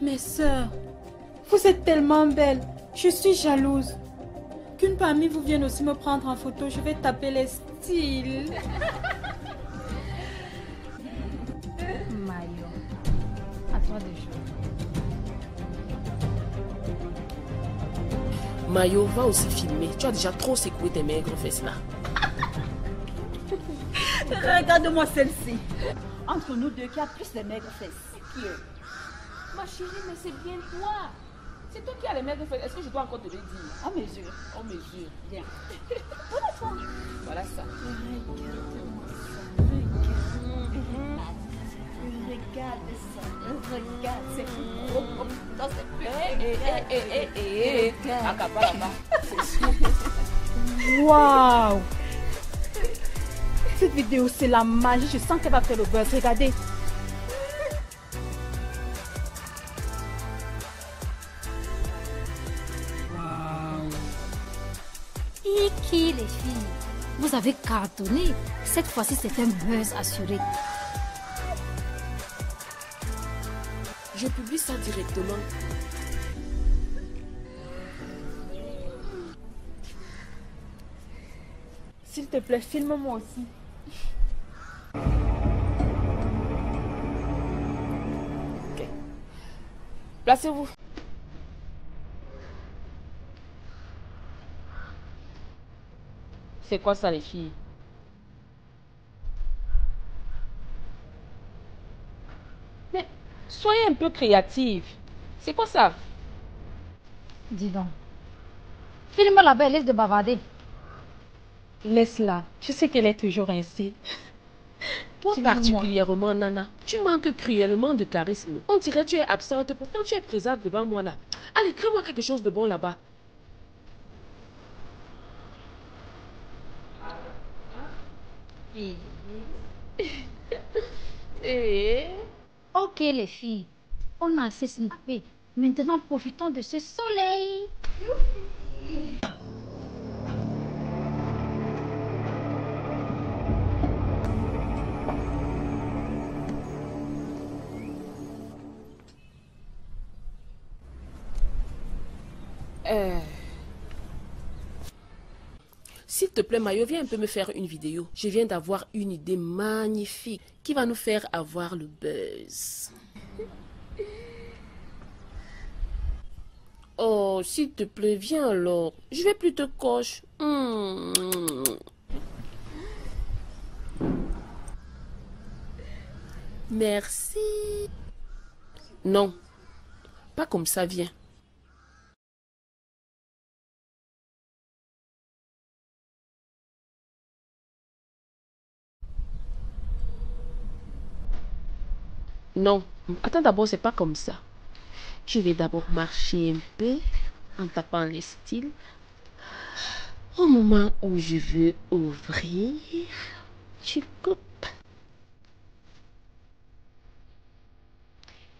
Mes sœurs, vous êtes tellement belles. Je suis jalouse. Qu'une parmi vous vienne aussi me prendre en photo, je vais taper les styles. Mayo, à toi de jouer. Mayo, va aussi filmer. Tu as déjà trop secoué tes maigres fesses là. Regarde-moi celle-ci. Entre nous deux, qui a plus de maigres fesses? Qui est? Ma chérie, mais c'est bien toi. C'est toi qui as les maigres fesses. Est-ce que je dois encore te le dire? En mesure. En mesure. Bien. Voilà ça. Regarde ça. Regarde, c'est plus gros. Non, c'est plus. Acaba là-bas. Waouh! Cette vidéo, c'est la magie. Je sens qu'elle va faire le buzz. Regardez. Iki les filles, vous avez cartonné. Cette fois-ci, c'est un buzz assuré. Je publie ça directement. S'il te plaît, filme-moi aussi. Ok. Placez-vous. C'est quoi ça les filles? Mais soyez un peu créatifs. C'est quoi ça? Dis donc. Filme là-bas, laisse de bavarder. Laisse-la. Tu sais qu'elle est toujours ainsi. Toi particulièrement, Nana, tu manques cruellement de charisme. On dirait que tu es absente, pourtant tu es présente devant moi là. Allez, crée-moi quelque chose de bon là-bas. Ok les filles, on a assez snappé. Maintenant, profitons de ce soleil. S'il te plaît, Mayo, viens un peu me faire une vidéo. Je viens d'avoir une idée magnifique qui va nous faire avoir le buzz. Oh, s'il te plaît, viens alors. Je vais plus te coche. Merci. Non, pas comme ça, viens. Non, attends d'abord, c'est pas comme ça. Je vais d'abord marcher un peu en tapant les styles. Au moment où je veux ouvrir, tu coupes.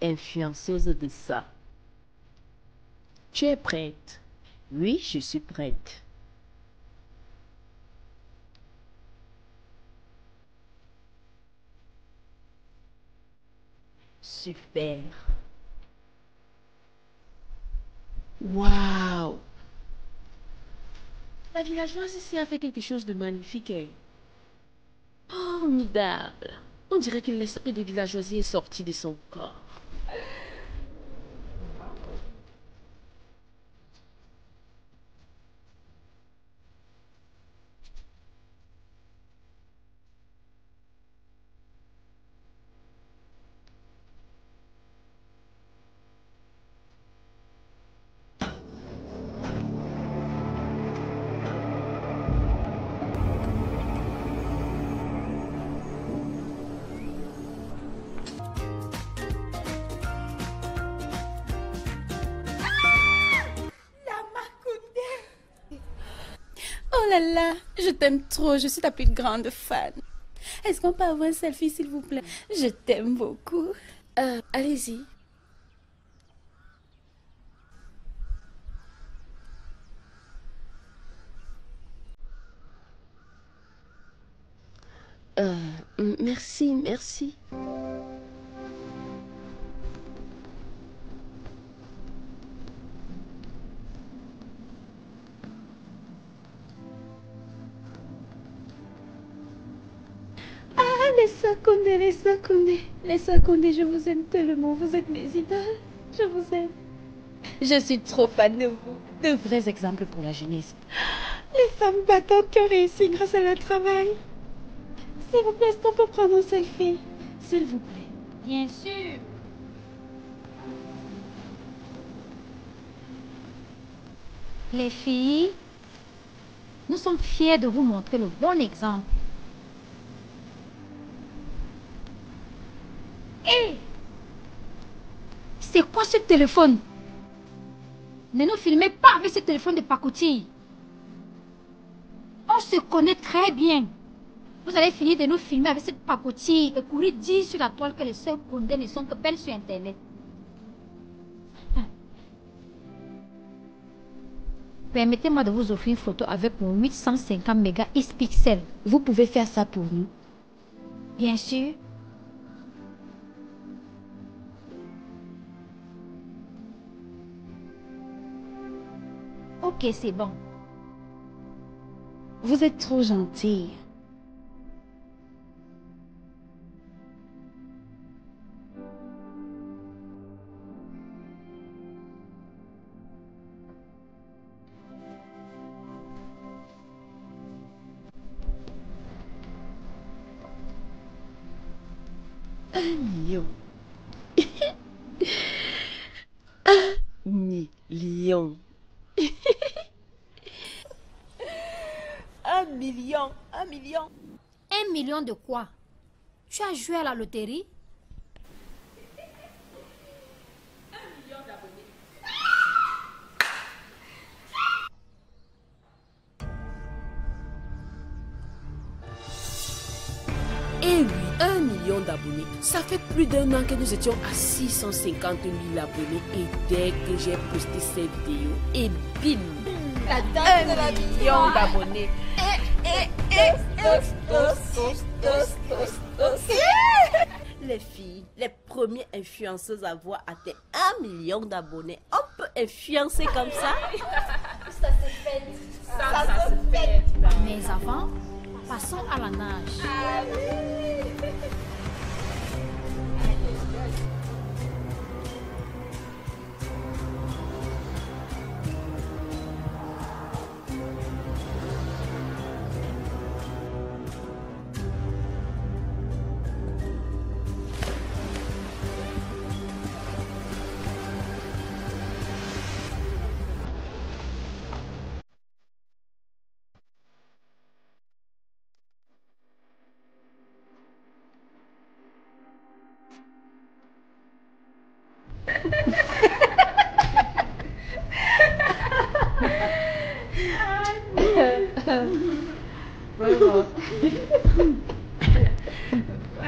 Influenceuse de ça. Tu es prête? Oui, je suis prête. Super. Waouh! La villageoise ici a fait quelque chose de magnifique. Formidable. On dirait que l'esprit de villageoisie est sorti de son corps. Oh là là, je t'aime trop, je suis ta plus grande fan. Est-ce qu'on peut avoir un selfie, s'il vous plaît? Je t'aime beaucoup. Allez-y. Merci, merci. Les Sakondé, je vous aime tellement. Vous êtes mes idoles. Je vous aime. Je suis trop fan de vous. De vrais exemples pour la jeunesse. Les femmes battantes qui ont réussi grâce à leur travail. S'il vous plaît, est-ce qu'on peut prendre un selfie? S'il vous plaît. Bien sûr. Les filles, nous sommes fiers de vous montrer le bon exemple. Hé! C'est quoi ce téléphone? Ne nous filmez pas avec ce téléphone de pacotille. On se connaît très bien. Vous allez finir de nous filmer avec cette pacotille et courir dire sur la toile que les seuls condés ne sont que belles sur Internet. Permettez-moi de vous offrir une photo avec mon 850 mégapixels. Vous pouvez faire ça pour nous? Bien sûr. Ok, c'est bon. Vous êtes trop gentille. Million. 1 million. 1 million, 1 million. 1 million de quoi? Tu as joué à la loterie? Eh oui, 1 million d'abonnés. Ça fait plus d'1 an que nous étions à 650 000 abonnés. Et dès que j'ai posté cette vidéo, et bim, La date de la million d'abonnés. Les filles, les premières influenceuses à avoir atteint 1 million d'abonnés. On peut influencer comme ça? Ça se fait. Mais avant, passons à la nage.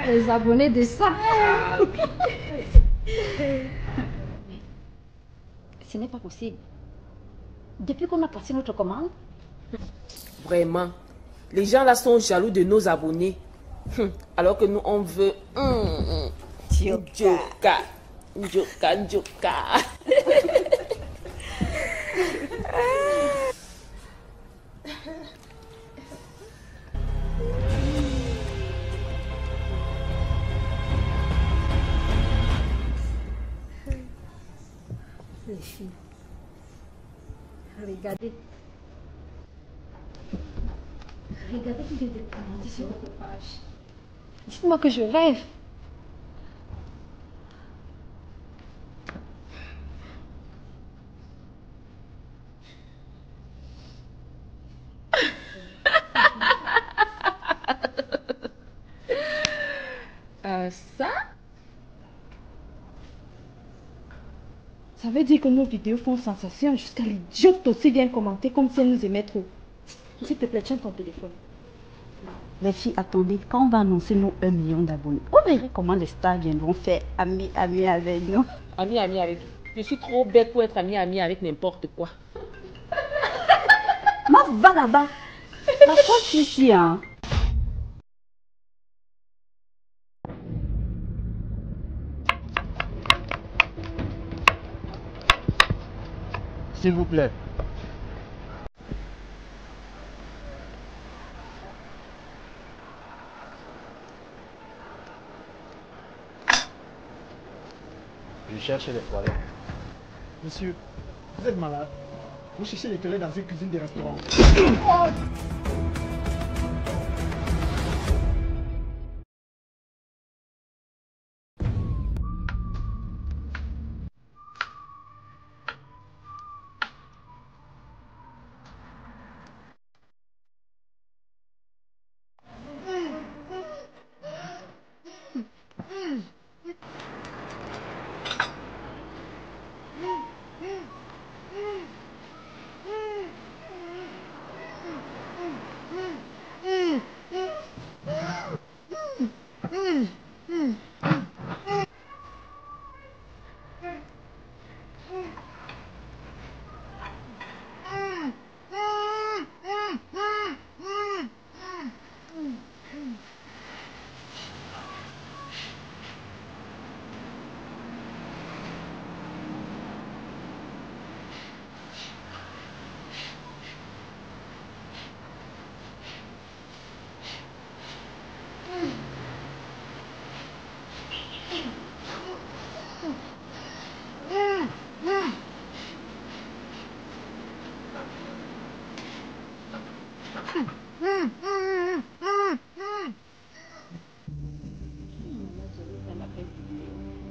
Les abonnés de ça. Ce n'est pas possible. Depuis qu'on a passé notre commande, vraiment, les gens là sont jaloux de nos abonnés. Alors que nous, on veut... Joka. Joka, Joka. les filles, regardez. Regardez qui vient de commenter sur votre page. Dites-moi que je rêve. Ça veut dire que nos vidéos font sensation jusqu'à l'idiote aussi vient commenter comme si elle nous aimait trop. S'il te plaît, tiens ton téléphone. Les filles, attendez, quand on va annoncer nos 1 million d'abonnés, vous verrez comment les stars viendront faire ami avec nous. Ami avec. Je suis trop bête pour être ami avec n'importe quoi. Ma va là-bas. La force ici, hein. S'il vous plaît. Je cherche les toilettes. Monsieur, vous êtes malade. Vous cherchez les toilettes dans une cuisine des restaurants.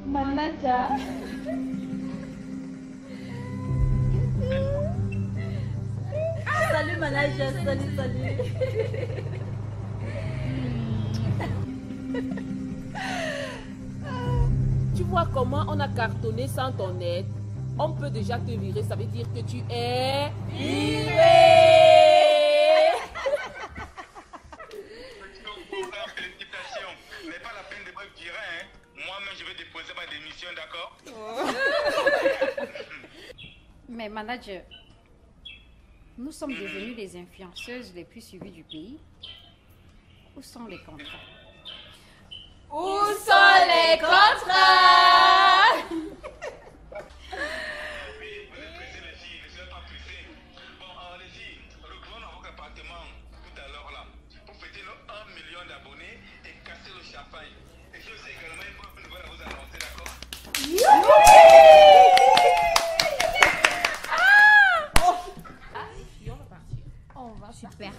Manager. Salut manager, salut. Tu vois comment on a cartonné sans ton aide? On peut déjà te virer, ça veut dire que tu es viré. Félicitations, mais pas la peine de me virer, hein. Moi-même je vais déposer ma démission, d'accord? Mais manager, nous sommes devenus les influenceuses les plus suivies du pays. Où sont les contrats? Où sont les contrats? Oui, vous êtes pressés les filles, ne soyez pas pressés. Bon, les filles, retrouvons dans votre appartement tout à l'heure là, pour fêter nos 1 million d'abonnés et casser le champagne. Et je sais également une bonne nouvelle à vous annoncer, d'accord? On va partir. On va super.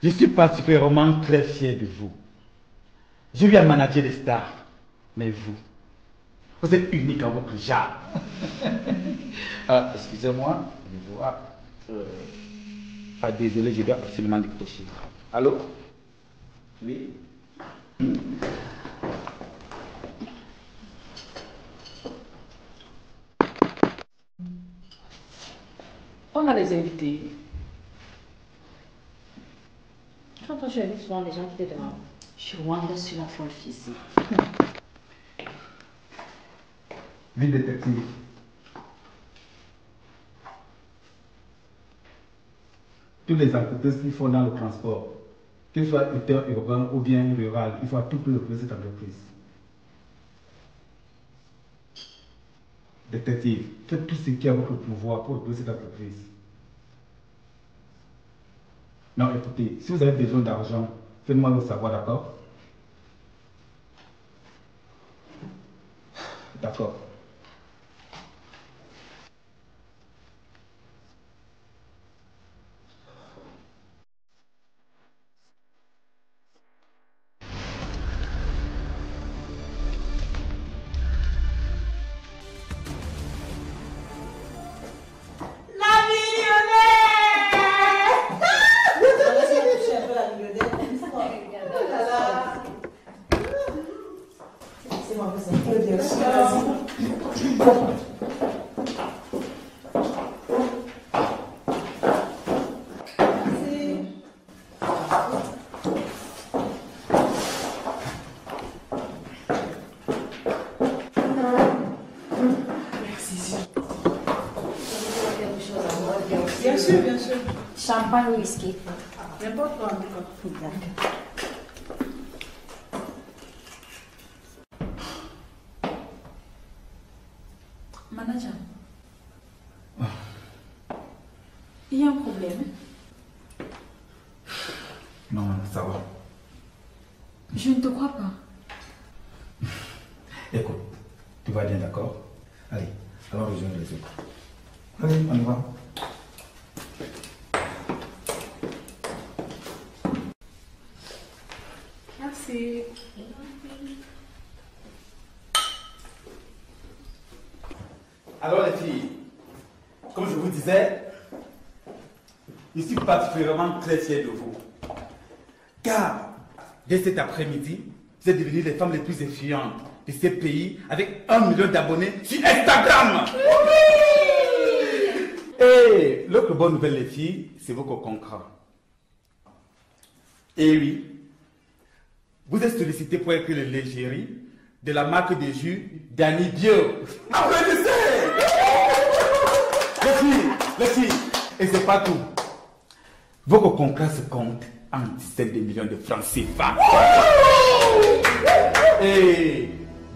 Je suis particulièrement très fier de vous. Je viens manager les stars, mais vous êtes unique en votre genre. Excusez-moi, je dois... Ah, désolé, je dois absolument décrocher. Allô? Oui? On a les invités. Quand tu invites souvent les gens qui te demandent. Je rentre sur la folle physique. Oui, détective. Tous les entreprises qui font dans le transport, qu'ils soient urbains ou bien rural, il faut à tout prix représenter cette entreprise. Détective, faites tout ce qui est à votre pouvoir pour représenter cette entreprise. Non, écoutez, si vous avez besoin d'argent, faites-moi le savoir, d'accord? D'accord. Bien sûr. Champagne ou whisky? N'importe quoi. D'accord. Manager. Il y a un problème? Non, ça va. Je ne te crois pas. Écoute, tu vas bien, d'accord? Allez, allons rejoindre les autres. Allez, on y va. Merci. Alors les filles, comme je vous disais, je suis particulièrement très fier de vous. Car, dès cet après-midi, vous êtes devenues les femmes les plus influentes de ces pays avec 1 million d'abonnés sur Instagram. Et l'autre bonne nouvelle les filles, c'est vos concurrents. Et oui, vous êtes sollicité pour écrire l'égérie de la marque de jus Danny Bio. Applaudissez! Les filles, et c'est pas tout. Vos contrats se comptent en dizaines de millions de francs CFA. Et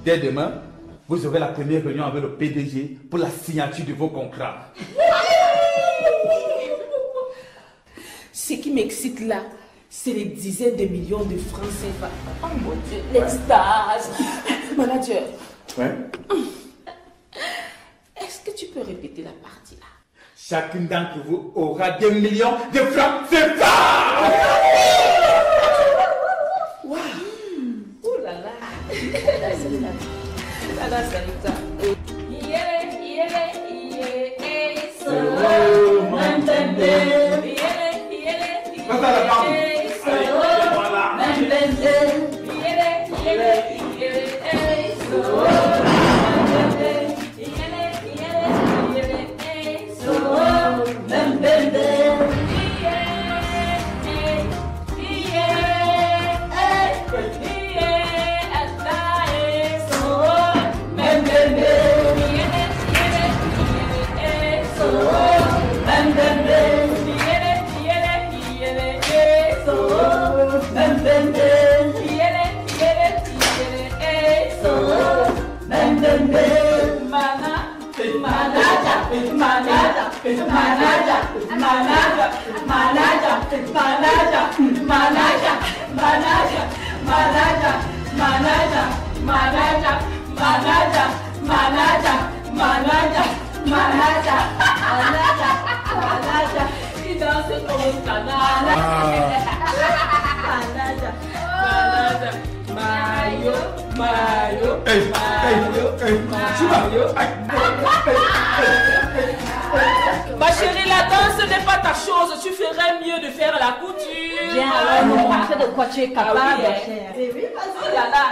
dès demain, vous aurez la première réunion avec le PDG pour la signature de vos contrats. Ce qui m'excite là, c'est les dizaines de millions de francs CFA. Oh mon Dieu, l'extase. Manager. Ouais. Est-ce que tu peux répéter la partie là? Chacune d'entre vous aura des millions de francs CFA. Waouh. Oh là là. Là, c'est ça. Il danse comme un canard. Mayo. Ma chérie, la danse n'est pas ta chose. Tu ferais mieux de faire la couture. Bien, alors, montre de quoi tu es capable, chère. Oui, vas-y. Là, là.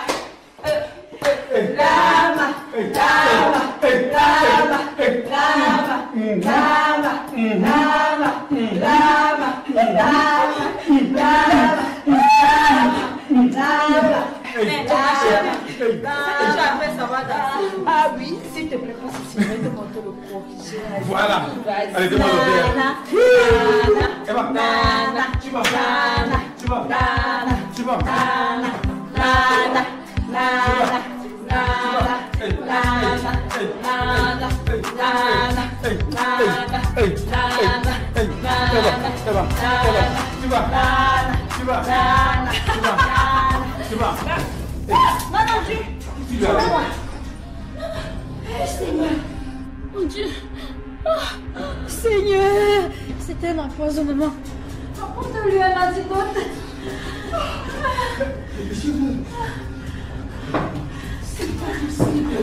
Ah oui, s'il te plaît, parce que je vais te montrer le corriger. Voilà. Allez, demande le verre. Eva. Tu vas. Seigneur. Mon Dieu. Oh, Seigneur. C'était un empoisonnement. Apporte-lui un antidote. C'est pas possible.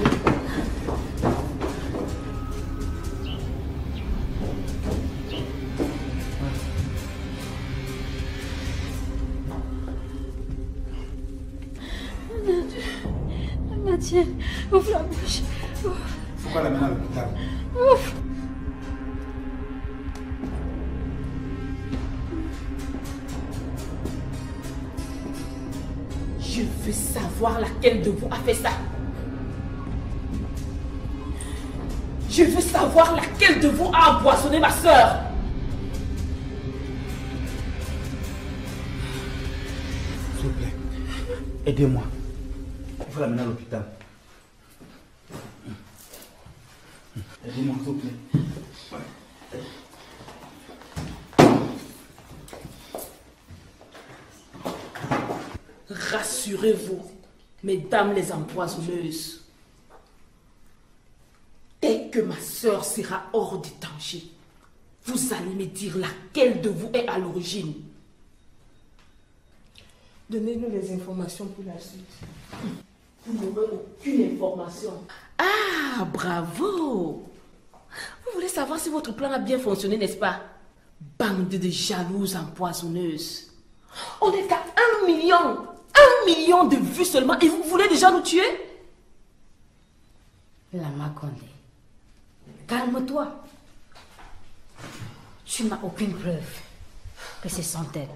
Mathieu, ouvre la bouche. Faut pas l'amener à l'hôpital. Ouf. Je veux savoir laquelle de vous a fait ça. Je veux savoir laquelle de vous a empoisonné ma soeur. S'il vous plaît, aidez-moi. Il faut l'amener à l'hôpital. Aidez-moi, s'il vous plaît. Rassurez-vous, mesdames les empoisonneuses. Dès que ma soeur sera hors de danger, vous allez me dire laquelle de vous est à l'origine. Donnez-nous les informations pour la suite. Vous n'aurez aucune information. Ah, bravo! Vous voulez savoir si votre plan a bien fonctionné, n'est-ce pas? Bande de jalouses empoisonneuses. On est à 1 million! 1 million de vues seulement et vous voulez déjà nous tuer? Lama Condé, calme-toi. Tu n'as aucune preuve que ce sont elles.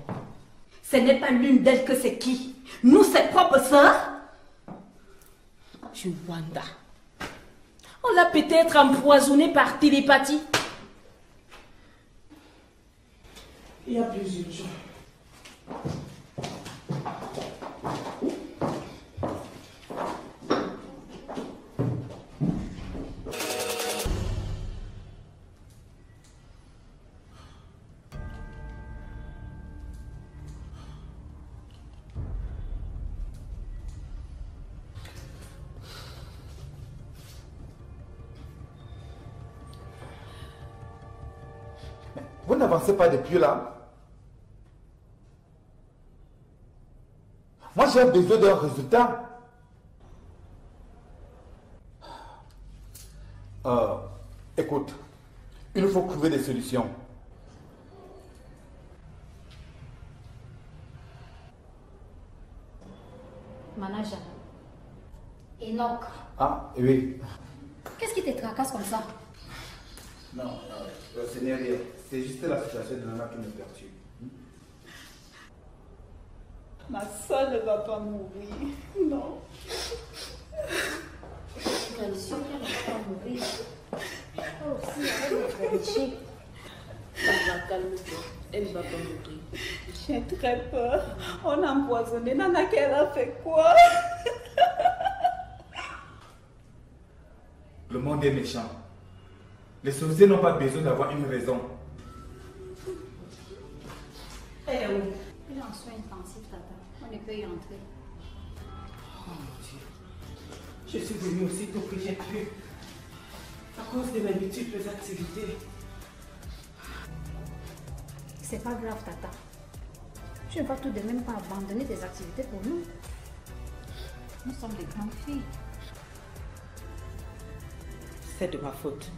Ce n'est pas l'une d'elles que c'est qui? Nous, ses propres sœurs? Wanda. On l'a peut-être empoisonnée par télépathie. Il y a plus urgent. Vous n'avancez pas depuis là. Moi, j'ai besoin d'un résultat. Écoute, il faut trouver des solutions. Manager. Enoch. Ah, oui. Qu'est-ce qui te tracasse comme ça? Non, ce n'est rien. C'est juste la situation de Nana qui me perturbe. Ma soeur ne va pas mourir. Non. Bien sûr qu'elle ne va pas mourir. Oh, si, elle est vérifiée. Calme-toi. Elle ne va pas mourir. J'ai très peur. On a empoisonné Nana, qu'elle a fait quoi? Le monde est méchant. Les sorciers n'ont pas besoin d'avoir une raison. Elle est où? Elle est en soins intensifs, tata. On ne peut y entrer. Oh mon Dieu. Je suis venue aussitôt que j'ai pu. À cause de mes multiples activités. C'est pas grave, tata. Tu ne vas tout de même pas abandonner tes activités pour nous. Nous sommes des grandes filles. C'est de ma faute.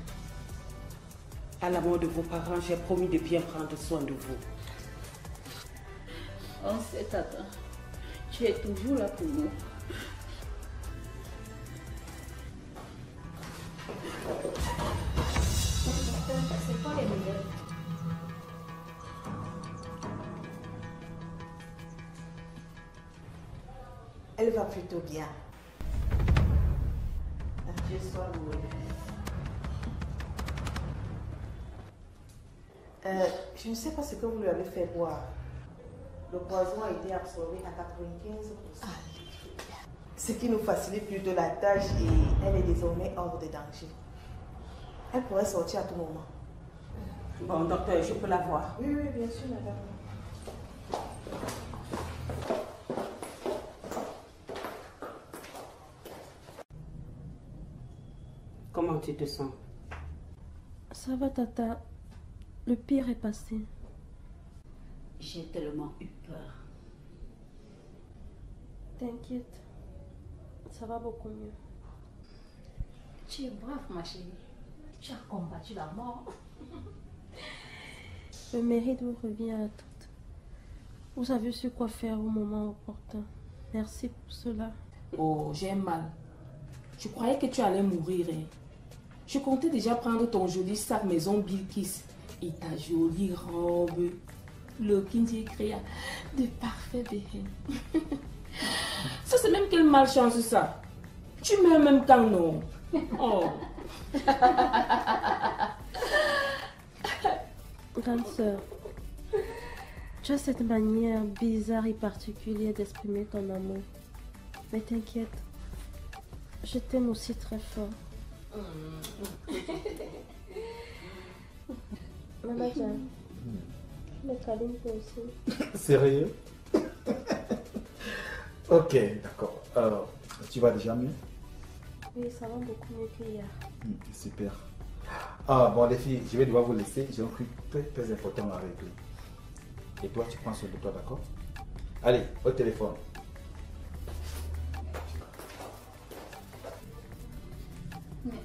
À la mort de vos parents, j'ai promis de bien prendre soin de vous. On sait, tata. Tu es toujours là pour nous. C'est quoi les nouvelles? Elle va plutôt bien. Dieu soit loué. Je ne sais pas ce que vous lui avez fait boire. Le poison a été absorbé à 95%. Ce qui nous facilite plutôt la tâche et elle est désormais hors de danger. Elle pourrait sortir à tout moment. Bon, docteur, je peux la voir? Oui, oui, bien sûr, madame. tu te sens? Ça va, Tata. Le pire est passé. J'ai tellement eu peur. T'inquiète. Ça va beaucoup mieux. Tu es brave, ma chérie. Tu as combattu la mort. Le mérite vous revient à toutes. Vous avez su quoi faire au moment opportun. Merci pour cela. Oh, j'ai mal. Je croyais que tu allais mourir. Hein. Je comptais déjà prendre ton joli sac maison Bilkis et ta jolie robe. Le Kindy créa de parfaits béhens. Ça, c'est même quelle malchance, ça. Tu meurs même quand non. Oh. Grande sœur, tu as cette manière bizarre et particulière d'exprimer ton amour. Mais t'inquiète, je t'aime aussi très fort. Maman, me câline toi aussi. Sérieux? Ok, d'accord. Tu vas déjà mieux? Oui, ça va beaucoup mieux qu'hier. Super. Ah bon les filles, je vais devoir vous laisser. J'ai un truc très important à régler. Et toi, tu prends soin de toi, d'accord? Allez, au téléphone. Mais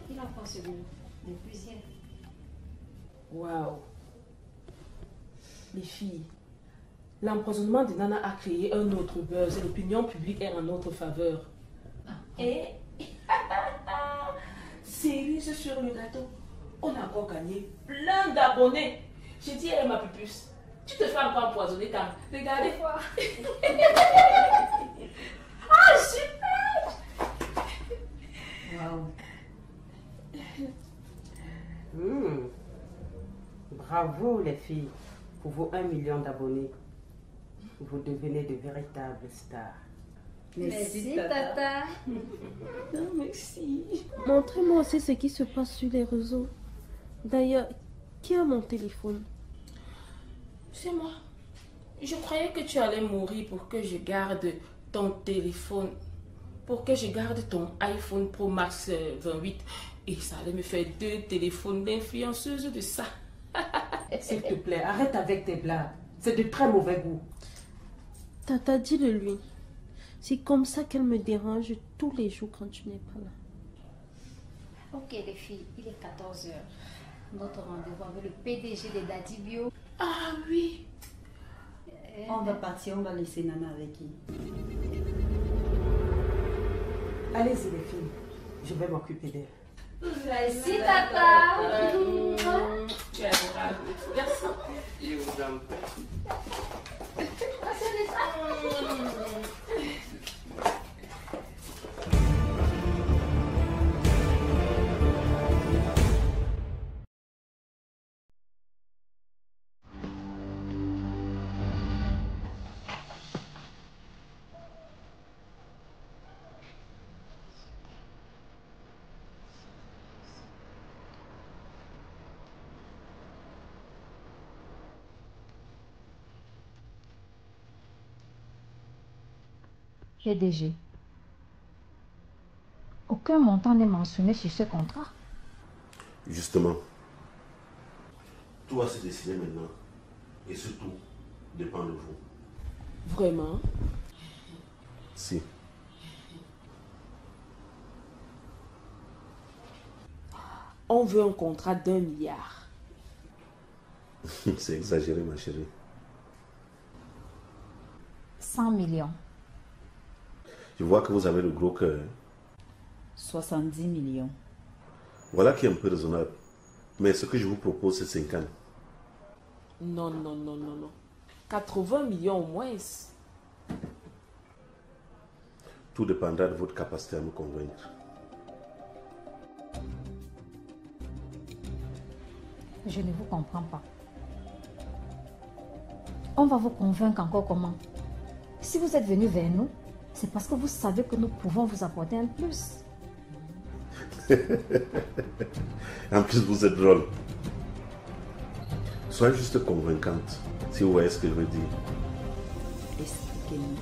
il a pas celui depuis hier. Waouh. Les filles, l'empoisonnement de Nana a créé un autre buzz et l'opinion publique est en notre faveur. Et cerise sur le gâteau, on a encore gagné plein d'abonnés. J'ai dit, elle ma pupuce, tu te fais encore empoisonner quand? Regardez. Ah, super! Waouh. Bravo les filles pour vos 1 million d'abonnés. Vous devenez de véritables stars. Merci, Tata. Non, merci. Montrez-moi aussi ce qui se passe sur les réseaux. D'ailleurs, qui a mon téléphone? C'est moi. Je croyais que tu allais mourir pour que je garde ton téléphone. Pour que je garde ton iPhone Pro Max 28. Et ça allait me faire 2 téléphones d'influenceuse de ça. S'il te plaît, arrête avec tes blagues. C'est de très mauvais goût. Tata, dis-le lui. C'est comme ça qu'elle me dérange tous les jours quand tu n'es pas là. Ok les filles, il est 14h. Notre rendez-vous avec le PDG de Daddy Bio. Ah oui. On va partir, on va laisser Nana avec qui? Allez-y les filles, je vais m'occuper d'elle. Merci, Tata. Tu es adorable. Merci. Je vous en prie. PDG. Aucun montant n'est mentionné sur ce contrat. Justement, tout va se décider maintenant. Et surtout, dépend de vous. Vraiment? Si. On veut un contrat d'1 milliard. C'est exagéré, ma chérie. 100 millions. Je vois que vous avez le gros cœur. 70 millions. Voilà qui est un peu raisonnable. Mais ce que je vous propose, c'est 50. Non. 80 millions au moins. Tout dépendra de votre capacité à me convaincre. Je ne vous comprends pas. On va vous convaincre encore comment? Si vous êtes venu vers nous, c'est parce que vous savez que nous pouvons vous apporter un plus. En plus, vous êtes drôle. Soyez juste convaincante, si vous voyez ce que je veux dire. Expliquez-nous.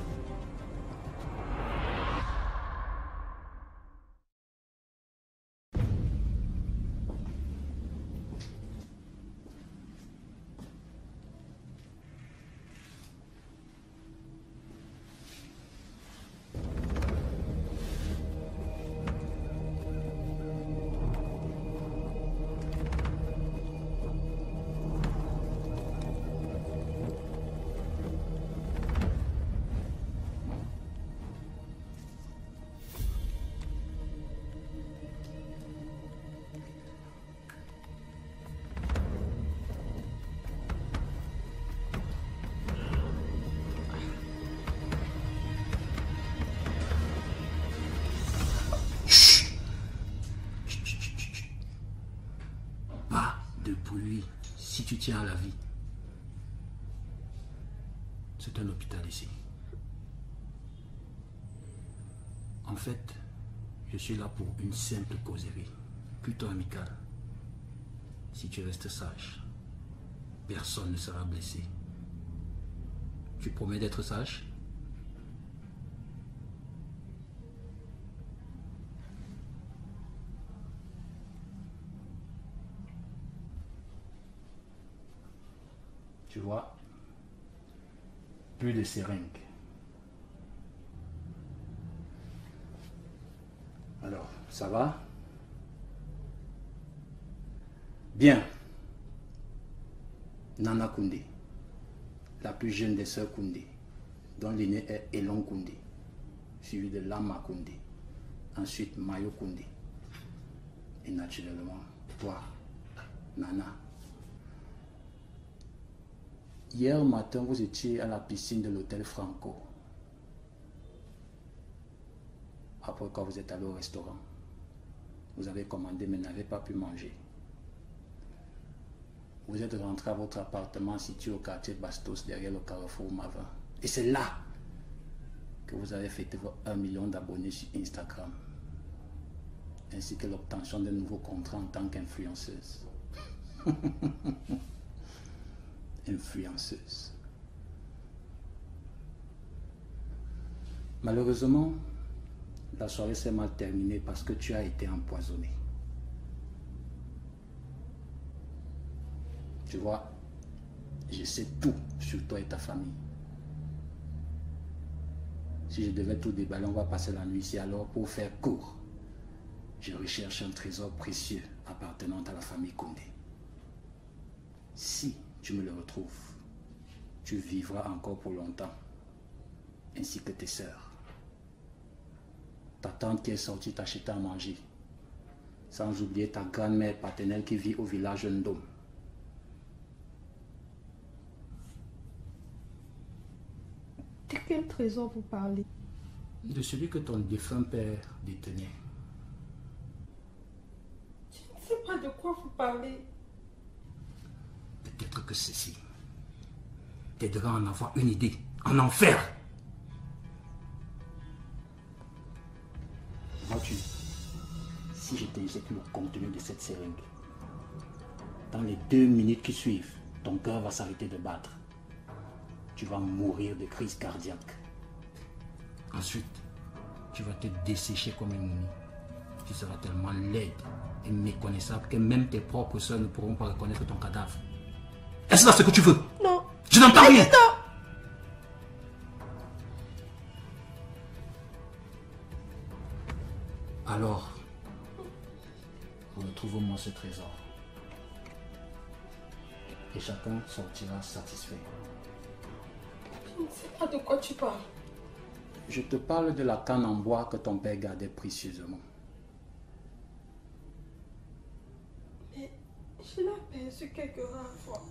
si tu tiens à la vie. C'est un hôpital ici. En fait, je suis là pour une simple causerie, plutôt amicale. Si tu restes sage, personne ne sera blessé. Tu promets d'être sage? Tu vois, plus de seringues. Alors, ça va? Bien. Nana Koundé, la plus jeune des sœurs Koundé, dont l'aînée est Elon Koundé, suivi de Lama Koundé, ensuite Mayo Koundé. Et naturellement, toi, Nana. Hier matin, vous étiez à la piscine de l'hôtel Franco. Après quand vous êtes allé au restaurant, vous avez commandé mais n'avez pas pu manger. Vous êtes rentré à votre appartement situé au quartier Bastos, derrière le carrefour Mavin. Et c'est là que vous avez fêté vos 1 million d'abonnés sur Instagram, ainsi que l'obtention d'un nouveau contrat en tant qu'influenceuse. Influenceuse. Malheureusement, la soirée s'est mal terminée parce que tu as été empoisonné. Tu vois, je sais tout sur toi et ta famille. Si je devais tout déballer, on va passer la nuit ici. Alors, pour faire court, je recherche un trésor précieux appartenant à la famille Koundé. Si tu me le retrouves, tu vivras encore pour longtemps, ainsi que tes sœurs. Ta tante qui est sortie t'acheter à manger, sans oublier ta grand-mère paternelle qui vit au village Ndom. De quel trésor vous parlez? De celui que ton défunt père détenait. Je ne sais pas de quoi vous parlez. Peut-être que ceci t'aidera à en avoir une idée, en enfer. Vois-tu, si je t'injecte le contenu de cette seringue, dans les 2 minutes qui suivent, ton cœur va s'arrêter de battre. Tu vas mourir de crise cardiaque. Ensuite, tu vas te dessécher comme une momie. Tu seras tellement laide et méconnaissable que même tes propres soeurs ne pourront pas reconnaître ton cadavre. Est-ce là ce que tu veux? Non. Je n'entends rien. Non. Alors, retrouve-moi ce trésor. Et chacun sortira satisfait. Je ne sais pas de quoi tu parles. Je te parle de la canne en bois que ton père gardait précieusement. Mais je l'ai aperçue quelques rares fois.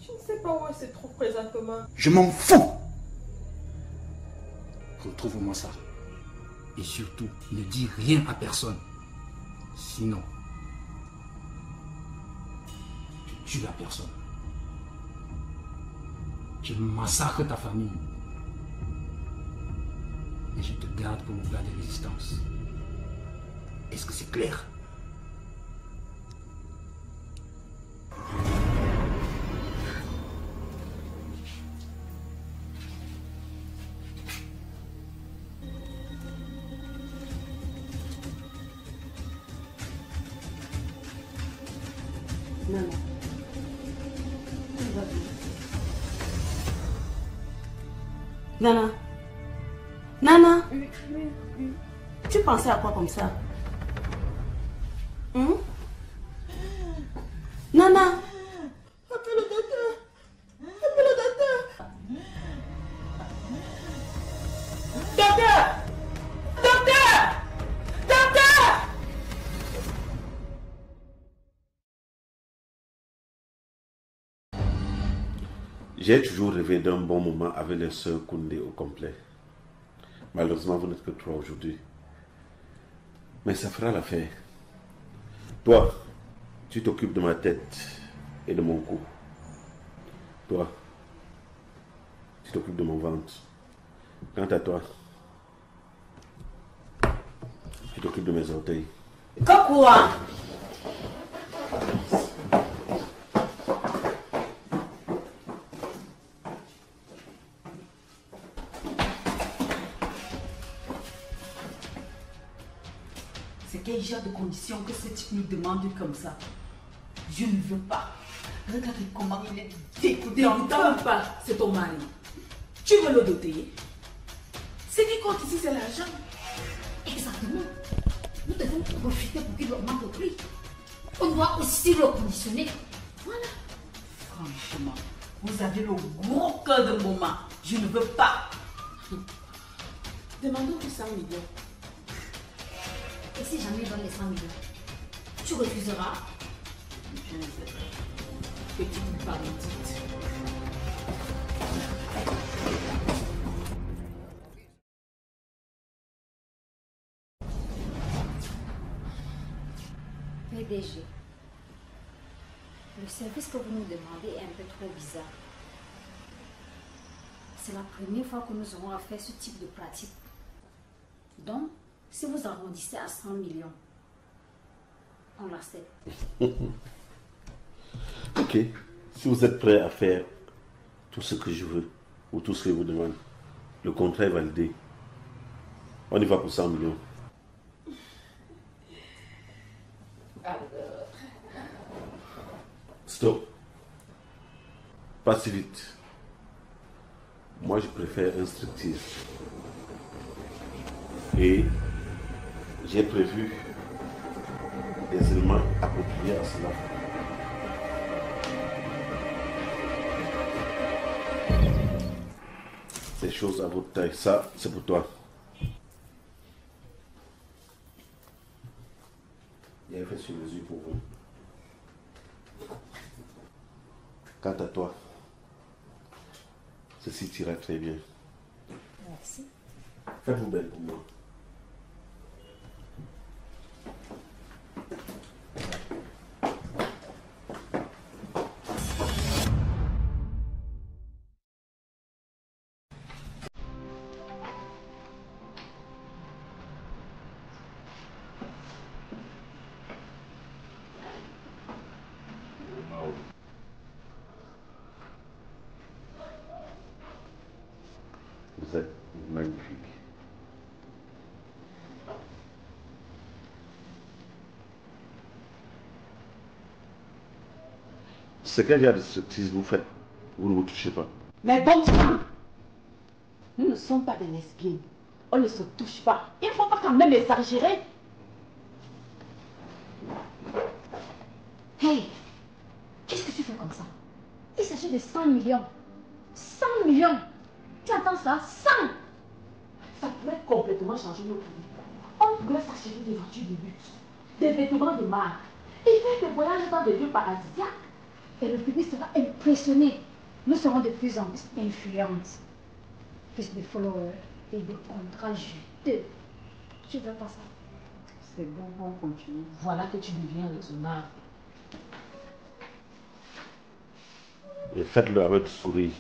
Je ne sais pas où elle se trouve présentement. Je m'en fous! Retrouve-moi ça. Et surtout, ne dis rien à personne. Sinon, tu tues la personne. Je massacre ta famille. Et je te garde pour le gars de résistance. Est-ce que c'est clair? Nana. Tout va bien. Nana. Nana. Tu pensais à quoi comme ça? Nana. Appelle le docteur. Appelle le docteur. Docteur. Docteur. Docteur. J'ai toujours rêvé d'un bon moment avec les sœurs Koundé au complet. Malheureusement, vous n'êtes que 3 aujourd'hui. Mais ça fera l'affaire. Toi, tu t'occupes de ma tête et de mon cou. Toi, tu t'occupes de mon ventre. Quant à toi, tu t'occupes de mes orteils. Quoi? C'est quel genre de conditions que ce type nous demande comme ça? Je ne veux pas. Regardez comment il est découdé en temps. Pas, c'est ton mari. Tu veux le doter. Ce qui compte ici, c'est l'argent. Exactement. Nous devons profiter pour qu'il augmente le prix. On doit aussi le conditionner. Voilà. Franchement, vous avez le gros cœur de maman. Je ne veux pas. Demandons-lui 100 millions. Et si jamais il donne les 100 millions, tu refuseras? Je ne sais pas. Petite bandite. PDG, le service que vous nous demandez est un peu trop bizarre. C'est la première fois que nous aurons à faire ce type de pratique. Donc, si vous arrondissez à 100 millions, on l'accepte. Ok. Si vous êtes prêt à faire tout ce que je veux, ou tout ce que je vous demande, le contrat est validé. On y va pour 100 millions. Stop. Pas si vite. Moi, je préfère un striptease. Et j'ai prévu des éléments appropriés à cela. Ces choses à votre taille, ça, c'est pour toi. Il a fait sur mesure pour vous. Quant à toi, ceci t'ira très bien. Merci. Faites-vous belle pour moi. Vous êtes magnifique. Ce qu'il y a de striptease, vous faites, vous ne vous touchez pas. Mais bon sang, nous ne sommes pas des lesbiennes. On ne se touche pas. Il ne faut pas quand même exagérer. Hey, qu'est-ce que tu fais comme ça? Il s'agit de 100 millions. 100 millions. Tu entends ça? 100. Ça pourrait complètement changer nos vies. On pourrait s'acheter des voitures de luxe, des vêtements de marque, et faire des voyages dans des lieux paradisiaques. Et le public sera impressionné. Nous serons de plus en plus influentes. Plus de followers et de contrats juteux. Tu veux pas ça? C'est bon, on continue. Voilà que tu deviens raisonnable. Et faites-le avec sourire.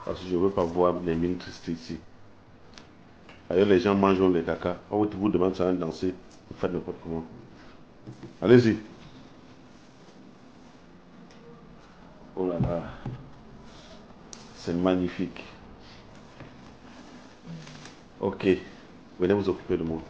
Parce que je ne veux pas voir les mines tristes ici. Ailleurs, les gens mangent les caca. On vous demande ça de danser. Vous faites n'importe comment. Allez-y. Oh là là. C'est magnifique. Ok. Venez vous occuper de moi.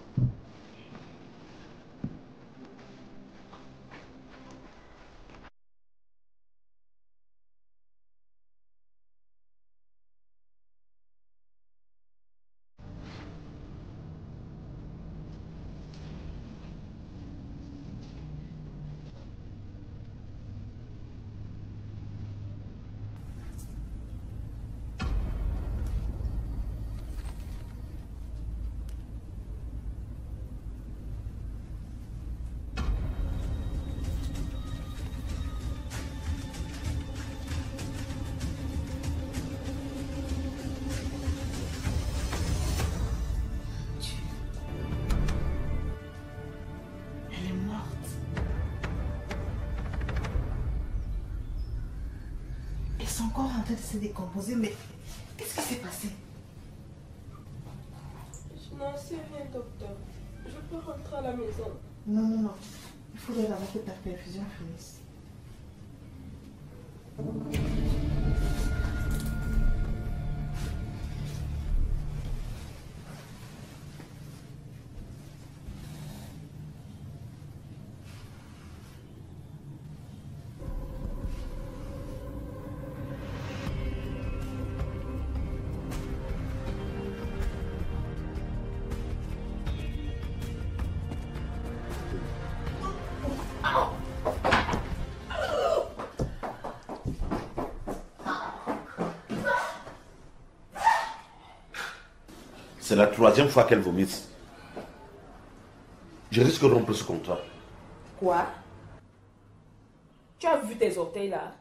en train de se décomposer, mais qu'est-ce qui s'est passé? Je n'en sais rien, docteur. Je peux rentrer à la maison. Non, non, non. Il faudrait d'abord que ta perfusion finisse. C'est la 3e fois qu'elle vomit. Je risque de rompre ce contrat. Quoi? Tu as vu tes orteils là?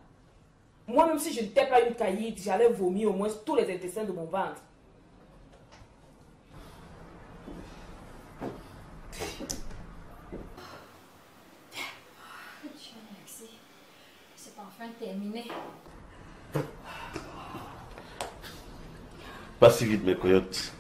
Moi, même si je n'étais pas une caillite, j'allais vomir au moins tous les intestins de mon ventre. C'est enfin terminé. Pas si vite, mes coyotes.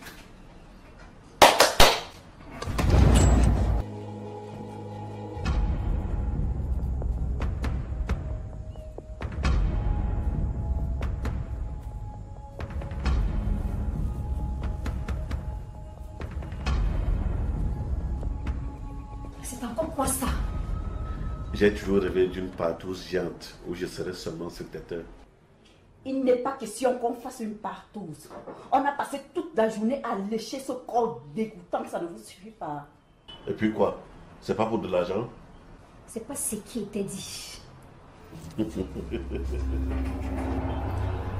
C'est encore quoi ça? J'ai toujours rêvé d'une partouze géante où je serais seulement secrétaire. Il n'est pas question qu'on fasse une partouze. On a passé toute la journée à lécher ce corps dégoûtant, ça ne vous suffit pas. Et puis quoi? C'est pas pour de l'argent? C'est pas ce qui était dit.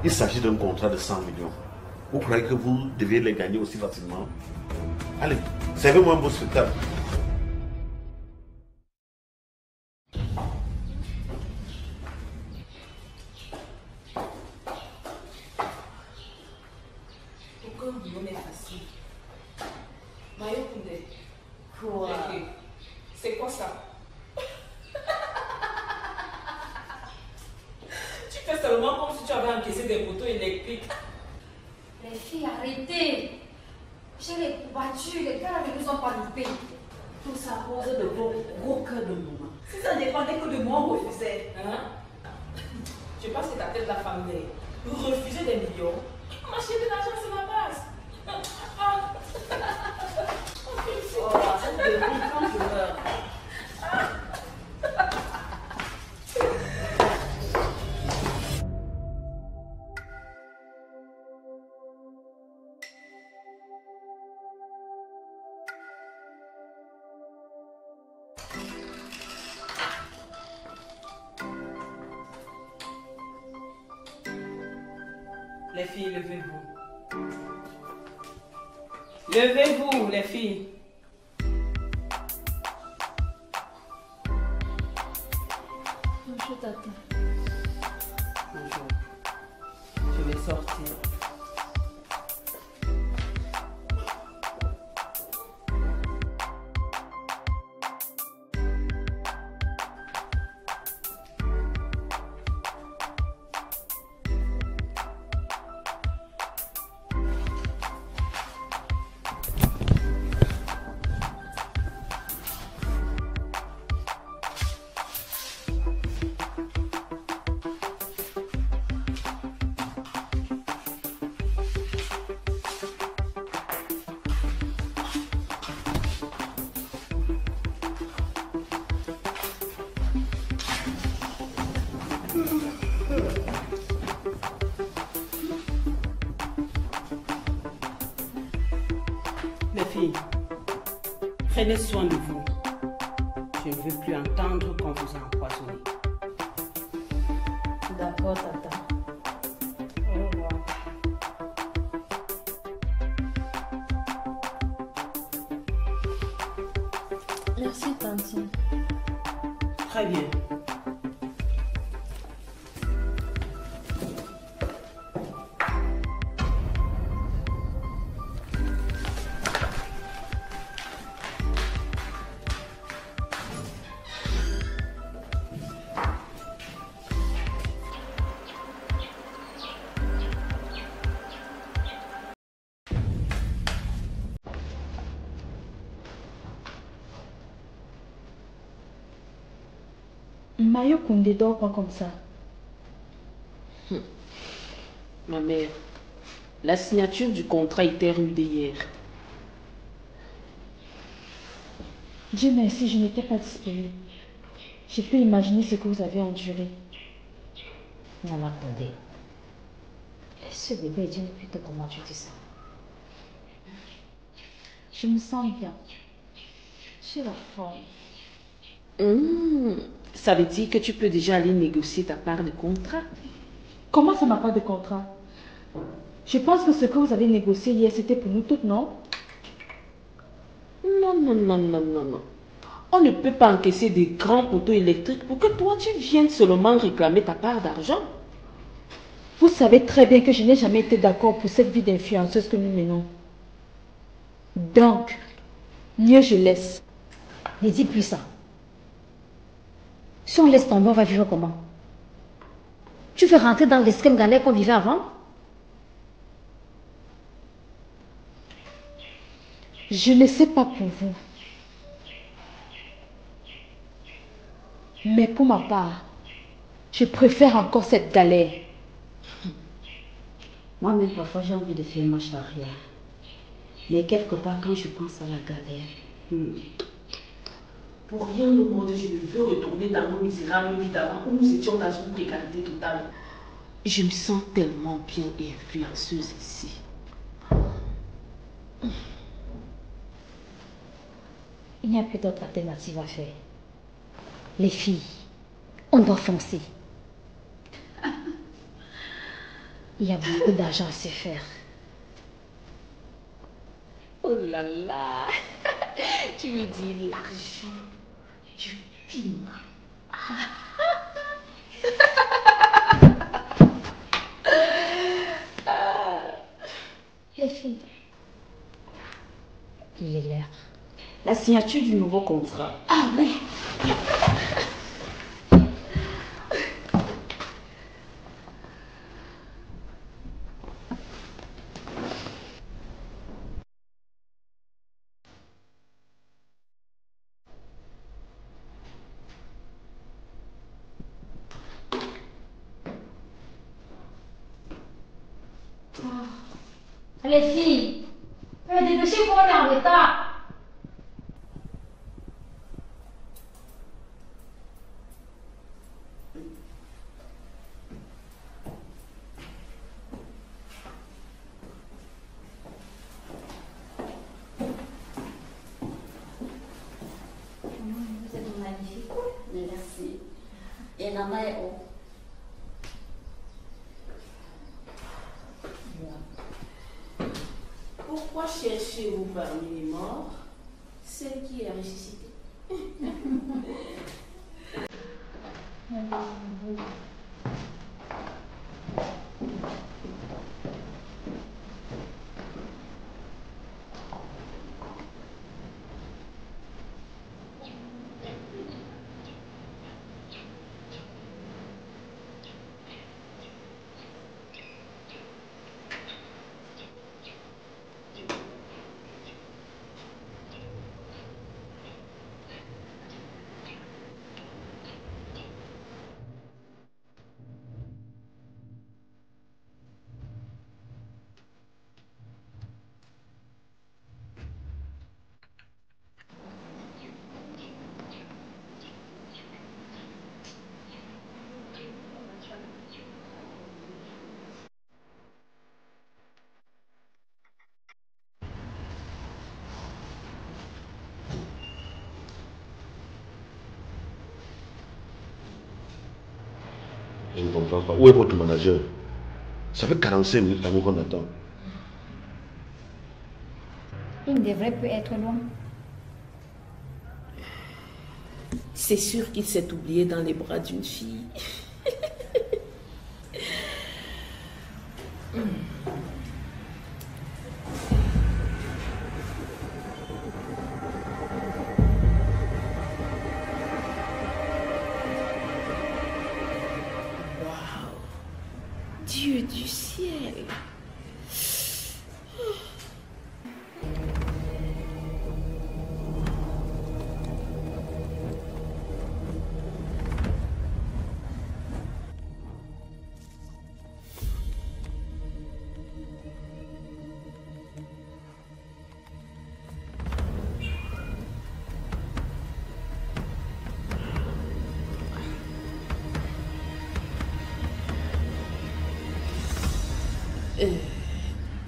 Il s'agit d'un contrat de 100 millions. Vous croyez que vous devez les gagner aussi facilement? Allez, servez-moi un beau spectacle. C'est quoi ça? Tu fais seulement comme si tu avais encaissé des poteaux électriques. Les filles, arrêtez! J'ai les battus, les gars ne nous ont pas loupés. Tout ça à cause de vos gros cœurs de maman. Si ça dépendait que de moi, on refusait. Hein? Tu penses que ta tête la famille. Refuser des millions? Marcher de l'argent, c'est ma base. Oh, arrête de rire quand je meurs. Les filles, levez-vous. Levez-vous, les filles. Bonjour, tata. Bonjour. Je vais sortir. Les filles, prenez soin de vous. Je ne veux plus entendre qu'on vous a empoisonné. D'accord, tata. Au revoir. Merci, tante. Très bien. Mario Koundé dort pas comme ça. Ma mère, la signature du contrat était rude hier. Dieu merci, je n'étais pas disponible. J'ai pu imaginer ce que vous avez enduré. Maman Koundé, ce bébé est d'une pute, comment tu dis ça? Je me sens bien. J'ai la forme. Ça veut dire que tu peux déjà aller négocier ta part de contrat. Comment ça m'a pas de contrat? Je pense que ce que vous avez négocié hier, c'était pour nous toutes, non? Non, non, non, non, non, non. On ne peut pas encaisser des grands poteaux électriques pour que toi, tu viennes seulement réclamer ta part d'argent. Vous savez très bien que je n'ai jamais été d'accord pour cette vie d'influenceuse que nous menons. Donc, mieux je laisse. Ne dis plus ça. Si on laisse tomber, on va vivre comment? Tu veux rentrer dans l'escrime galère qu'on vivait avant? Je ne sais pas pour vous. Mais pour ma part, je préfère encore cette galère. Moi-même, parfois, j'ai envie de faire marche arrière. Mais quelque part, quand je pense à la galère... Pour rien au monde, je ne veux retourner dans nos misérables vies d'avant où nous étions dans une précarité totale. Je me sens tellement bien et influenceuse ici. Il n'y a plus d'autre alternative à faire. Les filles, on doit foncer. Il y a beaucoup d'argent à se faire. Oh là là, tu me dis l'argent du film. Les filles, il est l'air. La signature du nouveau contrat. Ah oui. Les filles, dépêchez pour aller en retard. Vous êtes magnifique. Merci. Et maman est où? Pourquoi cherchez-vous parmi les morts celle qui est ressuscitée? Je ne comprends pas. Où est votre manager? Ça fait 45 minutes qu'on attend. Il ne devrait plus être loin. C'est sûr qu'il s'est oublié dans les bras d'une fille. Dieu du ciel.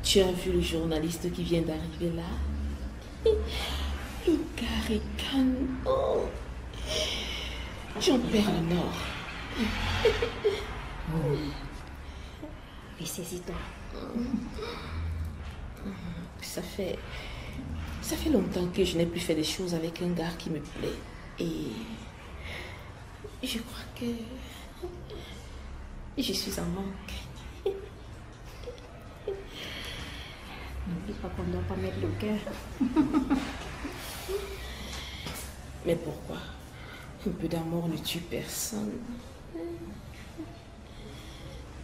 Tu as vu le journaliste qui vient d'arriver là? Le gars ricane. Oh. J'en perds le nord. Ressaisis-toi. Ça fait longtemps que je n'ai plus fait des choses avec un gars qui me plaît. Et je crois que je suis en manque. N'oublie pas qu'on ne doit pas mettre le cœur. Mais pourquoi? Un peu d'amour ne tue personne.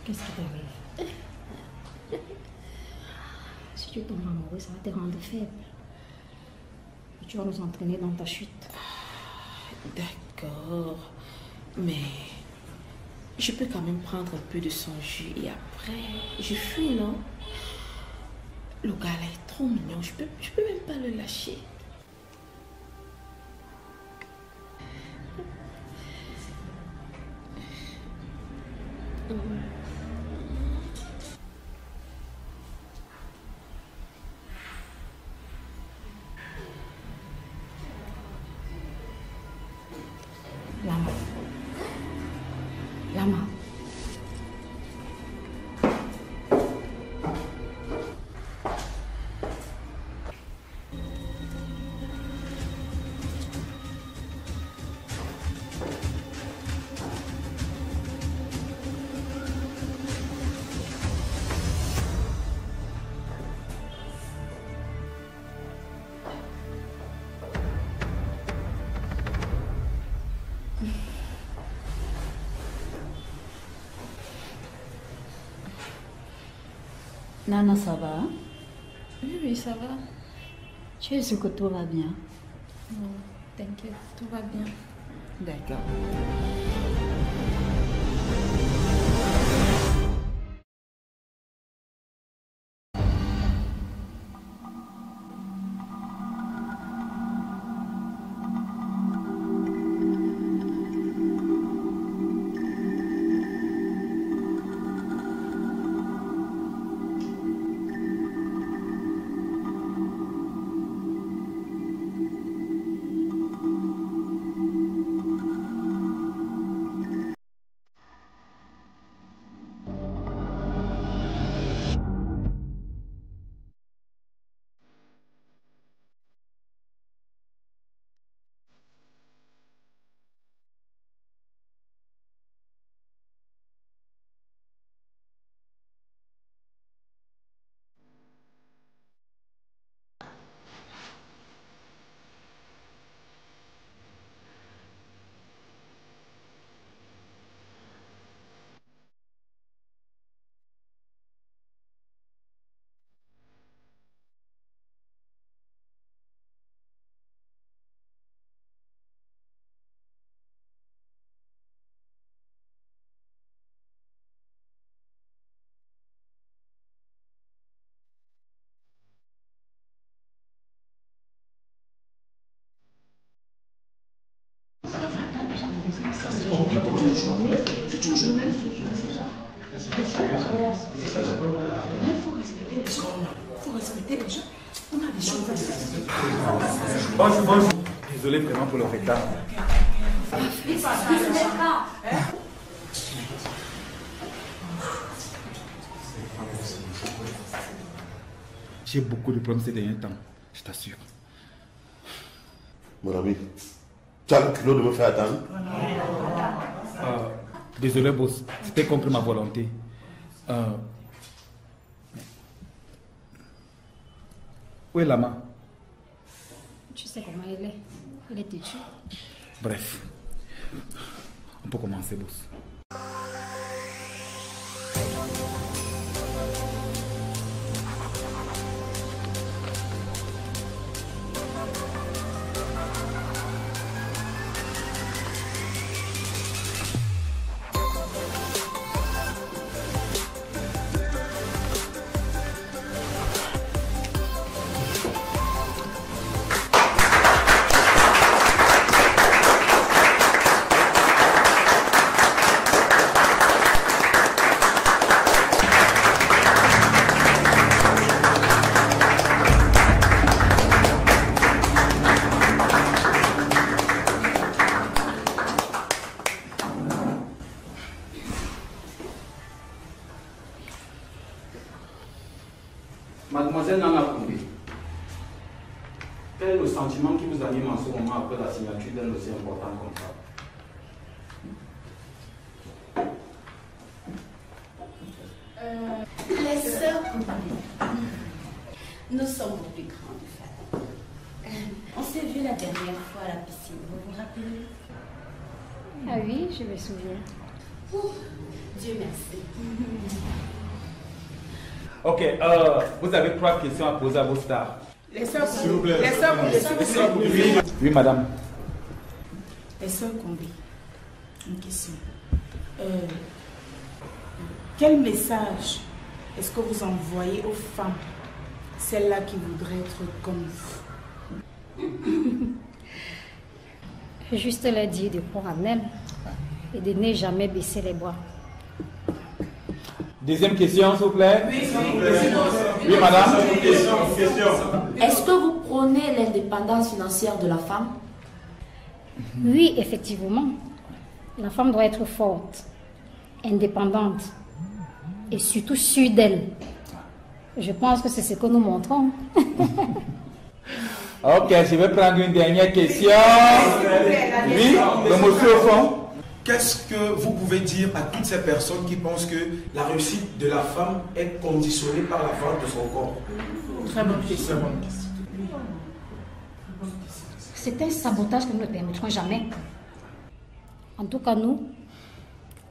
Qu'est-ce qui t'arrive? Si tu tombes amoureux, ça va te rendre faible. Et tu vas nous entraîner dans ta chute. D'accord. Mais je peux quand même prendre un peu de son jus et après, je fuis, non? Le gars là est trop mignon. Je peux même pas le lâcher. Lama. Nana, ça va? Oui, ça va. Tu es sûr que tout va bien? Non, t'inquiète, tout va bien. D'accord. Bonjour. Désolé vraiment pour le retard. J'ai beaucoup de problèmes ces derniers temps, je t'assure. Mon ami, tu as le culot de me faire attendre? Désolé, boss, c'était contre ma volonté. Où est Lama? Tu sais comment elle est. Elle est têtue. Bref, on peut commencer, boss. Mademoiselle Nana Koundé, quel est le sentiment qui vous anime en ce moment après la signature d'un aussi important contrat? Les sœurs Koundé, nous sommes vos plus grandes fans. On s'est vu la dernière fois à la piscine, vous vous rappelez? Ah oui, je me souviens. Dieu merci. Ok, vous avez 3 questions à poser à vos stars. Les sœurs S'il vous plaît. Les sœurs Oui, oui, madame. Les sœurs Koundé, une question. Quel message est-ce que vous envoyez aux femmes, celles-là qui voudraient être comme vous? Juste leur dire de croire en elle et de ne jamais baisser les bras. Deuxième question, s'il vous plaît. Oui, madame. Est-ce que vous prônez l'indépendance financière de la femme? Oui, effectivement. La femme doit être forte, indépendante et surtout sûre d'elle. Je pense que c'est ce que nous montrons. Ok, je vais prendre une dernière question. Oui, le monsieur au fond. Qu'est-ce que vous pouvez dire à toutes ces personnes qui pensent que la réussite de la femme est conditionnée par la vente de son corps? Très bonne question. C'est un sabotage que nous ne permettrons jamais. En tout cas, nous,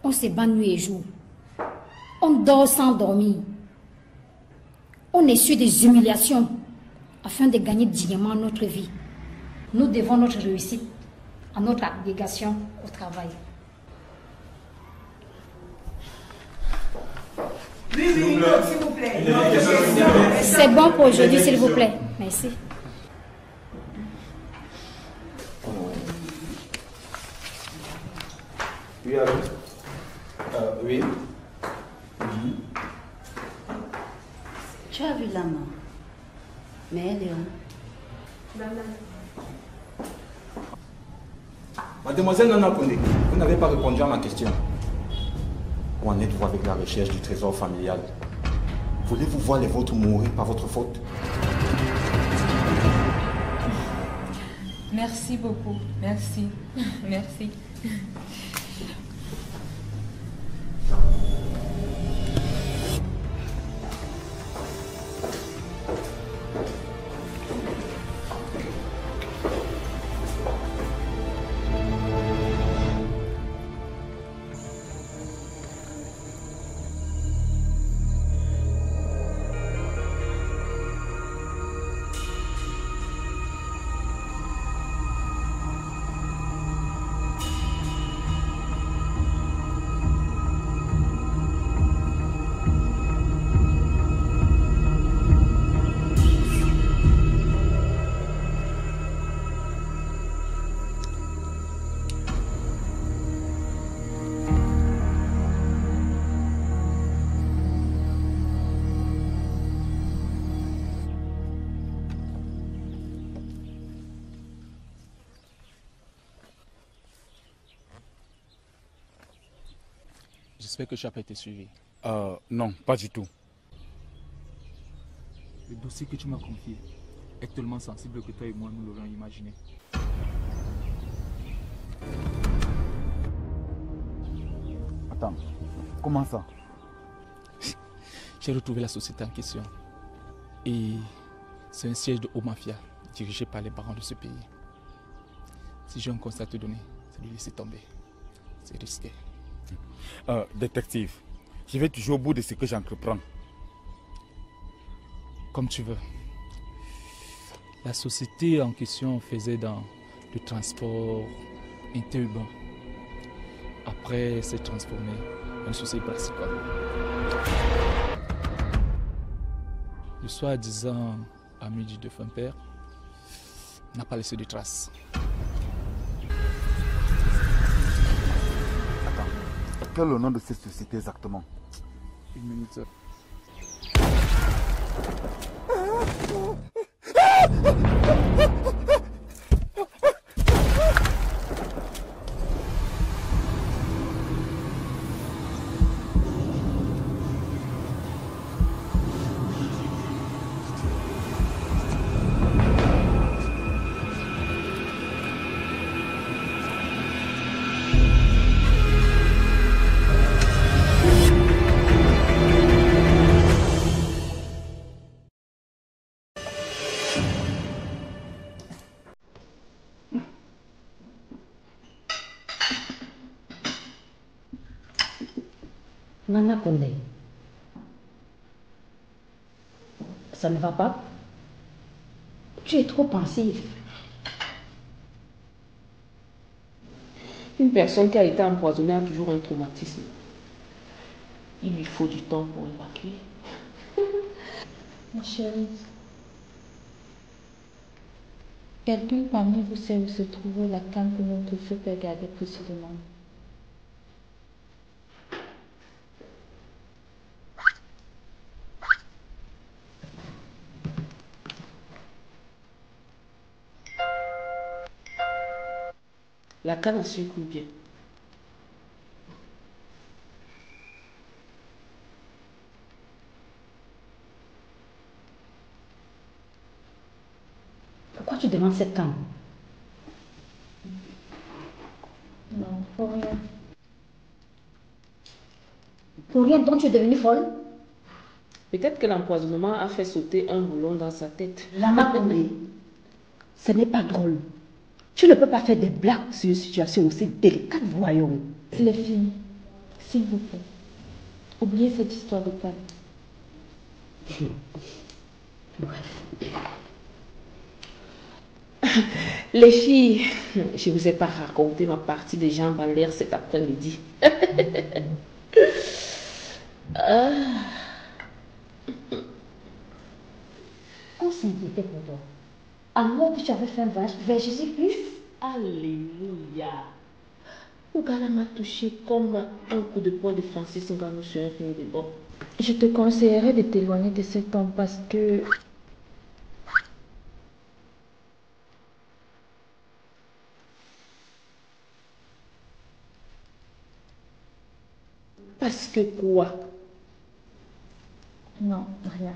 on se bat nuit et jour. On dort sans dormir. On essuie des humiliations afin de gagner dignement notre vie. Nous devons notre réussite à notre abnégation au travail. Oui, s'il vous plaît. C'est bon pour aujourd'hui, s'il vous plaît. Merci. Oui, allô? Oui. Tu as vu la main, mais elle est où? Mademoiselle Nana Koundé, vous n'avez pas répondu à ma question. Où en êtes-vous avec la recherche du trésor familial? Voulez-vous voir les vôtres mourir par votre faute? Merci beaucoup. Merci. Merci. J'espère que tu n'as pas été suivi. Non, pas du tout. Le dossier que tu m'as confié est tellement sensible que toi et moi nous l'aurions imaginé. Attends, comment ça? J'ai retrouvé la société en question. Et c'est un siège de haut mafia dirigé par les parents de ce pays. Si j'ai un constat à te donner, c'est de laisser tomber. C'est risqué. Détective, je vais toujours au bout de ce que j'entreprends. Comme tu veux. La société en question faisait dans le transport interurbain. Après, s'est transformée en une société brassicole. Le soi-disant ami du défunt père n'a pas laissé de traces. Quel est le nom de cette société exactement? Une minute. Nana Koundé, ça ne va pas? Tu es trop pensive. Une personne qui a été empoisonnée a toujours un traumatisme. Il lui faut du temps pour évacuer. Ma chérie, quelqu'un parmi vous sait où se trouve la canne que notre feu peut garder précisément. La canne à sucre ou bien? Pourquoi tu demandes cette canne? Non, pour rien. Pour rien, donc tu es devenue folle? Peut-être que l'empoisonnement a fait sauter un boulon dans sa tête. Nana Koundé, ce n'est pas drôle. Tu ne peux pas faire des blagues sur une situation aussi délicate, voyons. Les filles, s'il vous plaît, oubliez cette histoire de canne. Bref. Les filles, je ne vous ai pas raconté ma partie des jambes en l'air cet après-midi. On s'inquiétait pour toi. Alors que tu avais fait un voyage vers Jésus-Christ. Alléluia. Ougala m'a touché comme un coup de poing de Francis Ngannou sur un film de bon. Je te conseillerais de t'éloigner de cet homme parce que... Parce que quoi? Non, rien.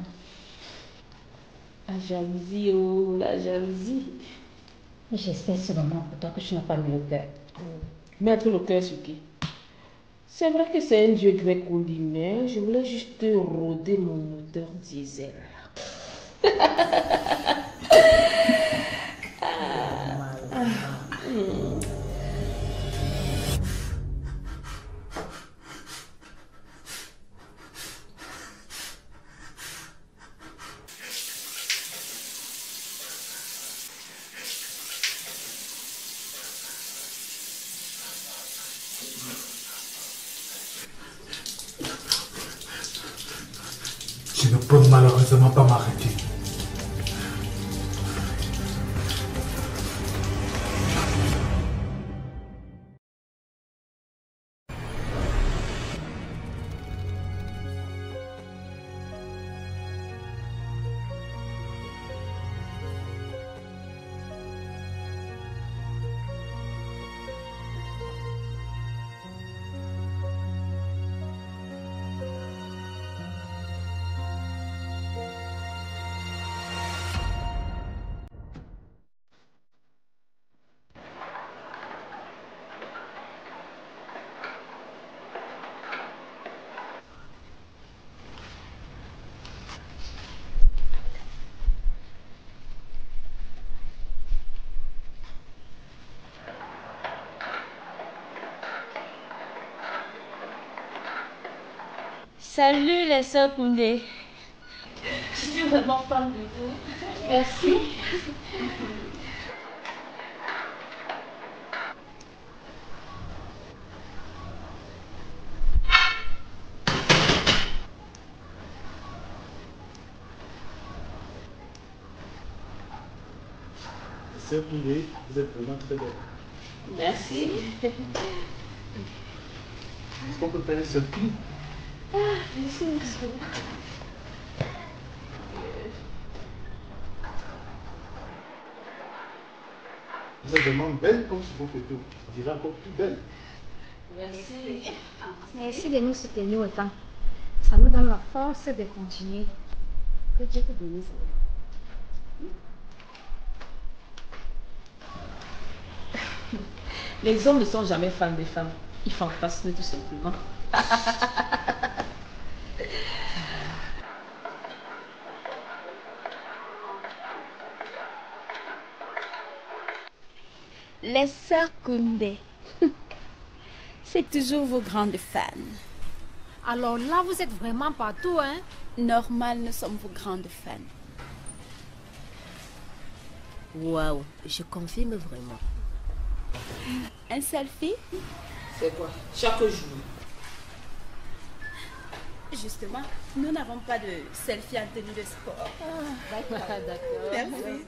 La jalousie, oh, la jalousie. J'espère seulement pour toi que tu n'as pas mis le cœur. Mettre le cœur sur qui? C'est vrai que c'est un dieu grec qu'on dit, mais je voulais juste rôder mon moteur diesel. Je ne peux malheureusement pas m'arrêter. Salut les sœurs Koundé. Je suis vraiment fan de vous. Merci. Sœur Koundé, vous êtes vraiment très belle. Merci. Est-ce qu'on peut faire un selfie? Ah, merci. Vous êtes vraiment belle comme sur vos photos. Je dirais encore plus belle. Merci. Merci de nous soutenir autant. Ça nous donne la force de continuer. Que Dieu te bénisse. Les hommes ne sont jamais fans des femmes. Ils fantasment tout simplement. Les sœurs Koundé. C'est toujours vos grandes fans. Alors là, vous êtes vraiment partout, hein? Normal, nous sommes vos grandes fans. Waouh, je confirme vraiment. Un selfie? C'est quoi? Chaque jour. Justement, nous n'avons pas de selfie en tenue de sport. D'accord. Merci.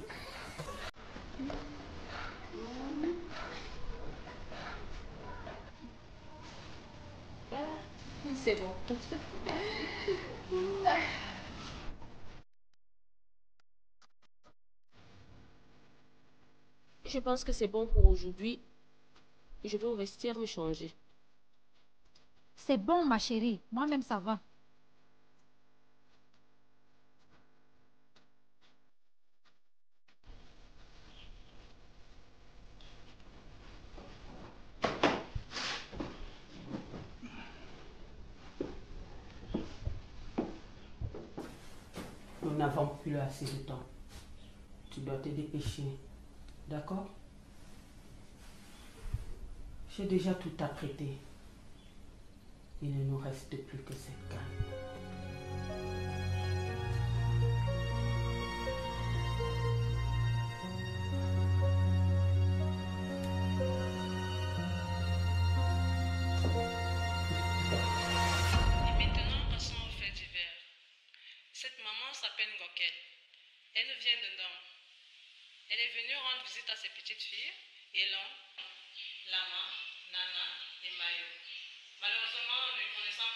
C'est bon. Je pense que c'est bon pour aujourd'hui. Je vais au vestiaire me changer. C'est bon, ma chérie. Moi-même, ça va. Nous n'avons plus assez de temps. Tu dois te dépêcher. D'accord? J'ai déjà tout apprêté. Il ne nous reste plus que cette canne. Et maintenant, passons au fait divers. Cette maman s'appelle Ngokel. Elle nous vient de Ndom. Elle est venue rendre visite à ses petites filles, Elon, Lama, Nana et Mayo. Malheureusement, nous ne connaissons